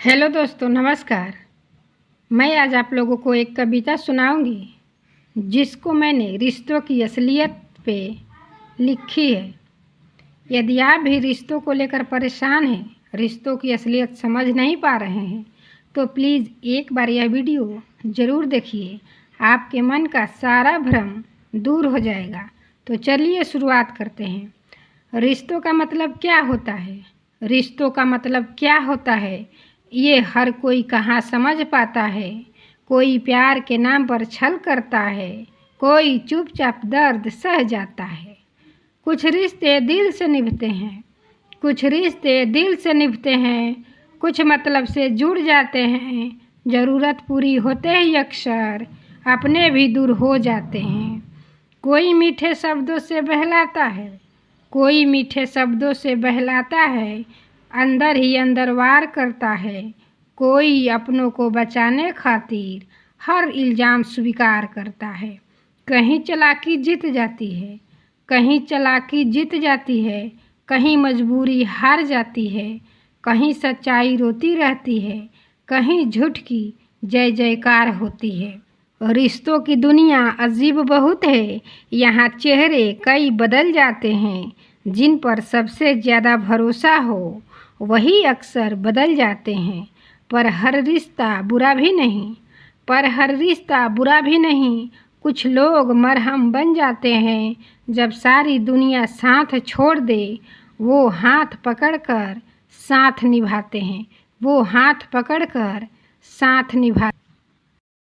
Hello दोस्तों, नमस्कार। मैं आज आप लोगों को एक कविता सुनाऊंगी जिसको मैंने रिश्तों की असलियत पे लिखी है। यदि आप भी रिश्तों को लेकर परेशान हैं, रिश्तों की असलियत समझ नहीं पा रहे हैं, तो प्लीज़ एक बार यह वीडियो ज़रूर देखिए। आपके मन का सारा भ्रम दूर हो जाएगा। तो चलिए शुरुआत करते हैं। रिश्तों का मतलब क्या होता है? रिश्तों का मतलब क्या होता है ये हर कोई कहाँ समझ पाता है। कोई प्यार के नाम पर छल करता है, कोई चुपचाप दर्द सह जाता है। कुछ रिश्ते दिल से निभते हैं, कुछ रिश्ते दिल से निभते हैं, कुछ मतलब से जुड़ जाते हैं। ज़रूरत पूरी होते ही अक्सर अपने भी दूर हो जाते हैं। कोई मीठे शब्दों से बहलाता है, कोई मीठे शब्दों से बहलाता है, अंदर ही अंदर वार करता है। कोई अपनों को बचाने खातिर हर इल्ज़ाम स्वीकार करता है। कहीं चालाकी जीत जाती है, कहीं चालाकी जीत जाती है, कहीं मजबूरी हार जाती है, कहीं सच्चाई रोती रहती है, कहीं झूठ की जय जयकार होती है। रिश्तों की दुनिया अजीब बहुत है, यहाँ चेहरे कई बदल जाते हैं। जिन पर सबसे ज़्यादा भरोसा हो वही अक्सर बदल जाते हैं। पर हर रिश्ता बुरा भी नहीं, पर हर रिश्ता बुरा भी नहीं। कुछ लोग मरहम बन जाते हैं। जब सारी दुनिया साथ छोड़ दे, वो हाथ पकड़कर साथ निभाते हैं, वो हाथ पकड़कर साथ निभा